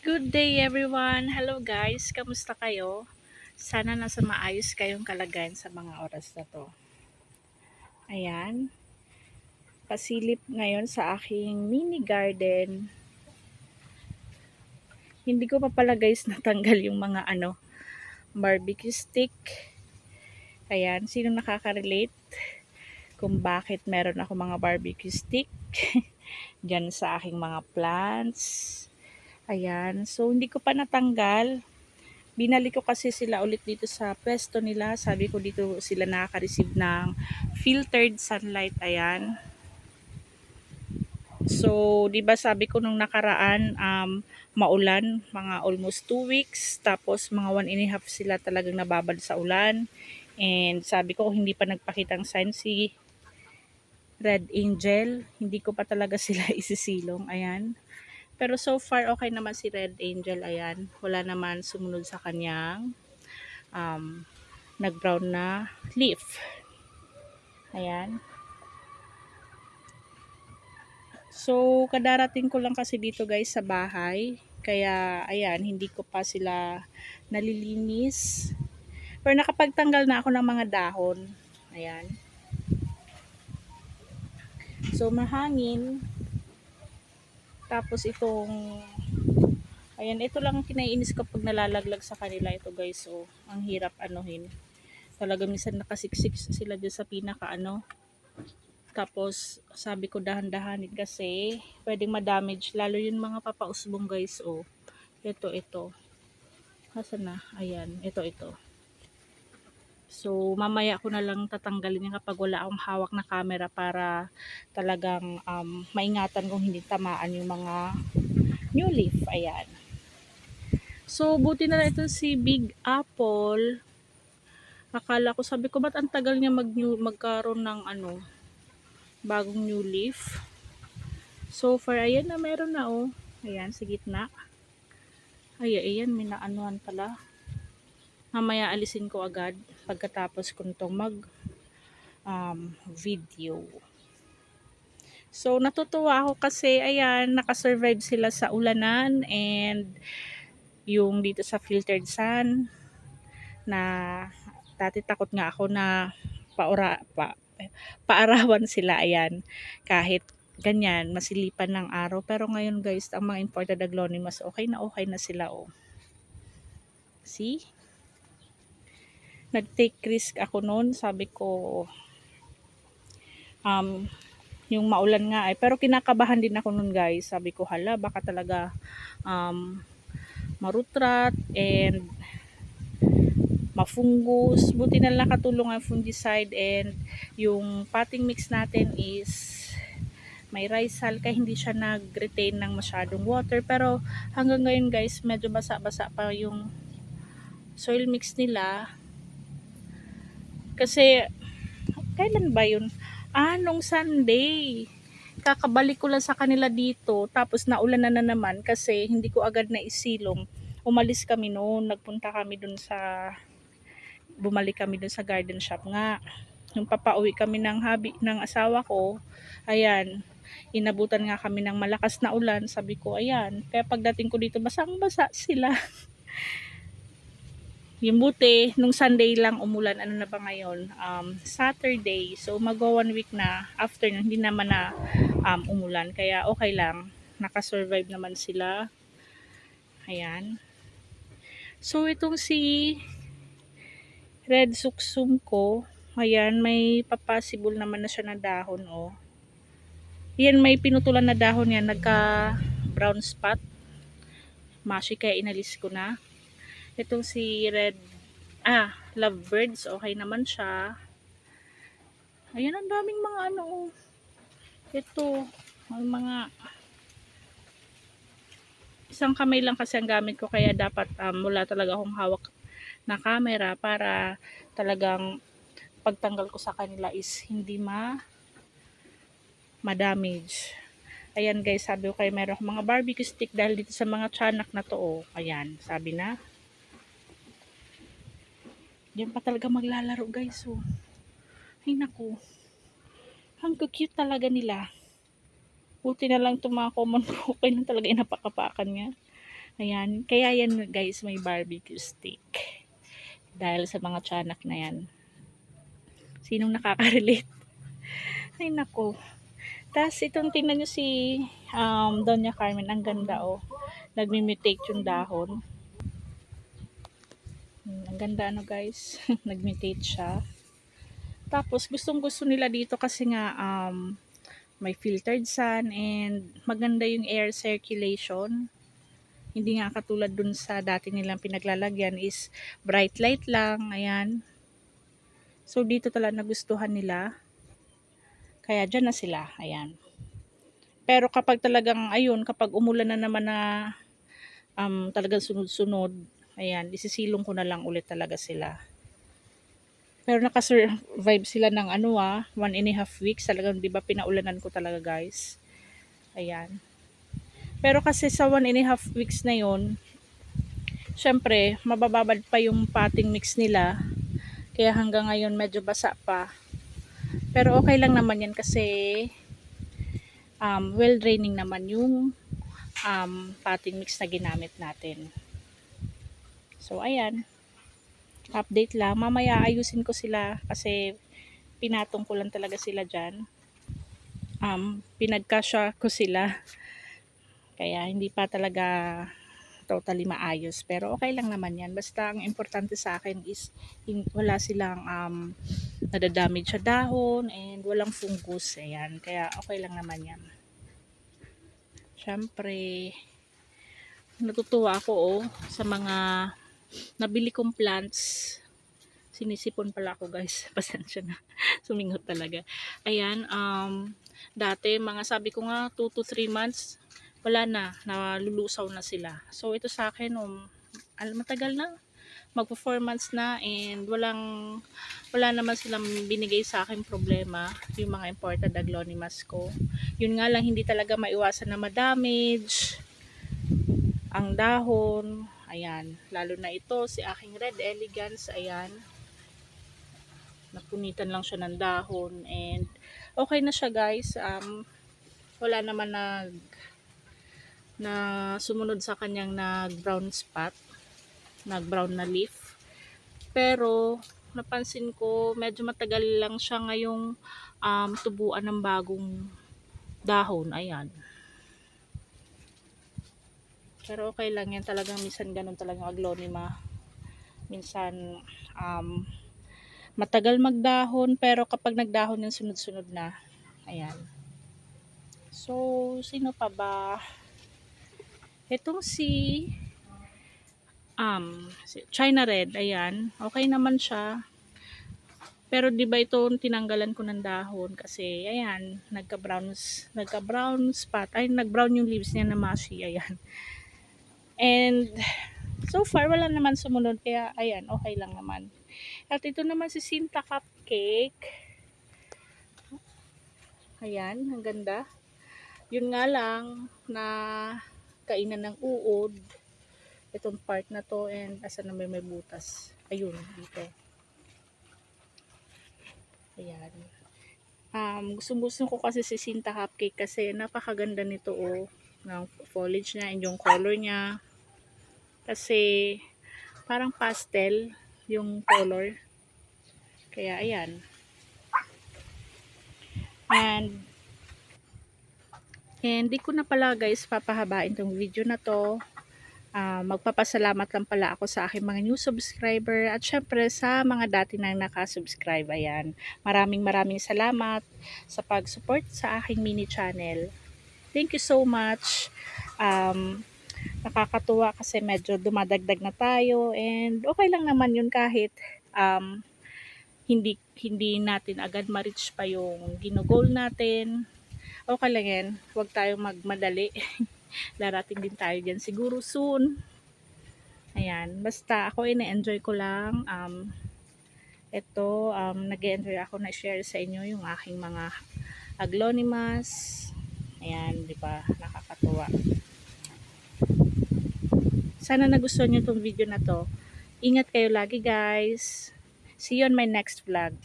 Good day everyone! Hello guys! Kamusta kayo? Sana nasa maayos kayong kalagayan sa mga oras na to. Ayan, pasilip ngayon sa aking mini garden. Hindi ko pa pala guys natanggal yung mga barbecue stick. Ayan, sino nakaka-relate kung bakit meron ako mga barbecue stick dyan sa aking mga plants. Ayan, so hindi ko pa natanggal. Binalik ko kasi sila ulit dito sa pwesto nila. Sabi ko dito sila nakaka-receive ng filtered sunlight. Ayan. So, 'di ba sabi ko nung nakaraan maulan, mga almost 2 weeks, tapos mga 1.5 sila talagang nababad sa ulan. And sabi ko hindi pa nagpakitang sign si Red Angel, hindi ko pa talaga sila isisilong. Ayan. Pero so far okay naman si Red Angel. Ayan. Wala naman sumunod sa kanyang um, nag-brown na leaf. Ayan. So, kadarating ko lang kasi dito guys sa bahay. Kaya, ayan, hindi ko pa sila nalilinis. Pero nakapagtanggal na ako ng mga dahon. Ayan. So, mahangin. Tapos itong, ayan, ito lang ang kinaiinis kapag nalalaglag sa kanila ito guys. So, ang hirap anuhin. Talaga minsan nakasiksik sila dyan sa pinaka Tapos, sabi ko dahan-dahanin kasi pwedeng ma-damage. Lalo yung mga papausbong guys. Oh. Ito. Hasan na? Ayan. Ito. So, mamaya ko na lang tatanggalin yan kapag wala akong hawak na camera para talagang maingatan kung hindi tamaan yung mga new leaf. Ayan. So, buti na lang ito si Big Apple. Akala ko, sabi ko, ba't ang tagal niya magkaroon ng bagong new leaf? So far, ayan na, meron na oh. Ayan, sa gitna. Ayan, may naanuhan pala. Mamaya alisin ko agad pagkatapos ko nitong video. So, natutuwa ako kasi, ayan, nakasurvive sila sa ulanan and yung dito sa filtered sun na dati takot nga ako na paarawan sila, ayan, kahit ganyan, masilipan ng araw. Pero ngayon guys, ang mga imported aglaonimas, okay na sila oh. See? Nag-take risk ako noon, sabi ko, yung maulan nga ay, pero kinakabahan din ako noon guys. Sabi ko, hala, baka talaga marutrat and mafungus. Buti na lang katulong ang fungicide and yung potting mix natin is may Rysal kaya hindi siya nag-retain ng masyadong water. Pero hanggang ngayon guys, medyo basa-basa pa yung soil mix nila. Kasi, kailan ba yun? Nung Sunday. Kakabalik ko lang sa kanila dito. Tapos naulan na naman kasi hindi ko agad na isilong. Umalis kami noon. Bumalik kami dun sa garden shop nga. Nung papauwi kami ng asawa ko, ayan, inabutan nga kami ng malakas na ulan. Sabi ko, ayan, kaya pagdating ko dito, basang-basa sila. Yung buti, nung Sunday lang umulan, ano na ba ngayon? Saturday. So, mag 1 week na after nun, hindi naman na umulan. Kaya okay lang. Nakasurvive naman sila. Ayan. So, itong si Red Suksum ko, ayan, may papasibol naman na siya na dahon, oh. Yan, may pinutulan na dahon yan, nagka brown spot. Mashi, kaya inalis ko na. Itong si Lovebirds, okay naman siya. Ayan, ang daming mga ito, mga isang kamay lang kasi ang gamit ko, kaya dapat wala talaga akong hawak na camera para talagang pagtanggal ko sa kanila is hindi ma-damage. Ayan guys, sabi ko kayo, meron akong mga barbecue stick dahil dito sa mga tiyanak na to, oh. Ayan, sabi na. Diyan pa talaga maglalaro guys, oh. Ay naku. Ang cute talaga nila. Buti na lang itong mga common ko, okay na talaga inapakapakan niya. Ayan, kaya yan guys may barbecue stick. Dahil sa mga tiyanak na yan. Sinong nakaka-relate? Ay nako. Tapos itong tingnan nyo si Doña Carmen, ang ganda oh. Nagmi-mutate yung dahon. Ang ganda ano guys, nagmutate siya. Tapos gustong gusto nila dito kasi nga may filtered sun and maganda yung air circulation. Hindi nga katulad dun sa dati nilang pinaglalagyan is bright light lang, ayan. So dito talaga nagustuhan nila. Kaya dyan na sila, ayan. Pero kapag talagang ayun, kapag umulan na naman na talagang sunod-sunod, ayan, isisilong ko na lang ulit talaga sila. Pero nakasurvive sila ng 1.5 weeks. Talagang 'di ba pinaulanan ko talaga guys. Ayan. Pero kasi sa 1.5 weeks na 'yon, syempre mabababad pa yung potting mix nila. Kaya hanggang ngayon medyo basa pa. Pero okay lang naman yan kasi well draining naman yung potting mix na ginamit natin. So ayan. Update lang. Mamaya ayusin ko sila kasi pinatong ko lang talaga sila dyan. Pinagkasya ko sila. Kaya hindi pa talaga totally maayos. Pero okay lang naman yan. Basta ang importante sa akin is wala silang nadadamage sa dahon and walang fungus. Ayan. Kaya okay lang naman yan. Siyempre, natutuwa ako sa mga nabili kong plants. Sinisipon pala ako guys. Pasensya na. Sumingot talaga. Ayan. Dati, mga sabi ko nga 2 to 3 months, wala na. Nalulusaw na sila. So, ito sa akin, matagal na. Magpo 4 months na and wala naman silang binigay sa akin problema. Yung mga imported aglaonimas ko. Yun nga lang, hindi talaga maiwasan na ma-damage ang dahon. Ayan. Lalo na ito, si aking Red Elegance. Ayan. Napunitan lang siya ng dahon and okay na siya guys. Wala naman na sumunod sa kanyang nag brown spot, nag brown na leaf, pero napansin ko medyo matagal lang siya ngayong tubuan ng bagong dahon. Ayan, pero okay lang yan. Talagang minsan ganun talagang aglonema, minsan matagal magdahon pero kapag nagdahon yung sunod-sunod na. Ayan. So, sino pa ba? Itong si China Red, ayan. Okay naman siya. Pero 'di ba ito tinanggalan ko ng dahon kasi ayan, nagka-brown spot. Ay, nag-brown yung leaves niya na mushy, ayan. And so far wala naman sumunod kaya ayan, okay lang naman. At ito naman si Sinta Cupcake. Ayan, ang ganda. Yun nga lang na kainan ng uod itong part na to and asa na may butas. Ayun, dito. Ayan. Gusto ko kasi si Sinta Cupcake kasi napakaganda nito ng foliage niya and yung color niya. Kasi parang pastel yung color. Kaya ayan. And di ko na pala guys papahabain tong video na to. Magpapasalamat lang pala ako sa aking mga new subscriber at syempre sa mga dati nang nakasubscribe. Ayan. Maraming salamat sa pag-support sa aking mini channel. Thank you so much. Nakakatuwa kasi medyo dumadagdag na tayo and okay lang naman yun kahit hindi natin agad ma-reach pa yung ginugol natin. Okay lang yan. Huwag tayong magmadali. Darating din tayo dyan siguro soon. Ayan. Basta ako ina-enjoy ko lang. Nag-enjoy ako na share sa inyo yung aking mga aglonimas. Ayan, di ba? Nakakatuwa. Sana nagustuhan nyo itong video na to. Ingat kayo lagi guys. See you on my next vlog.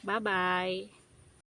Bye-bye.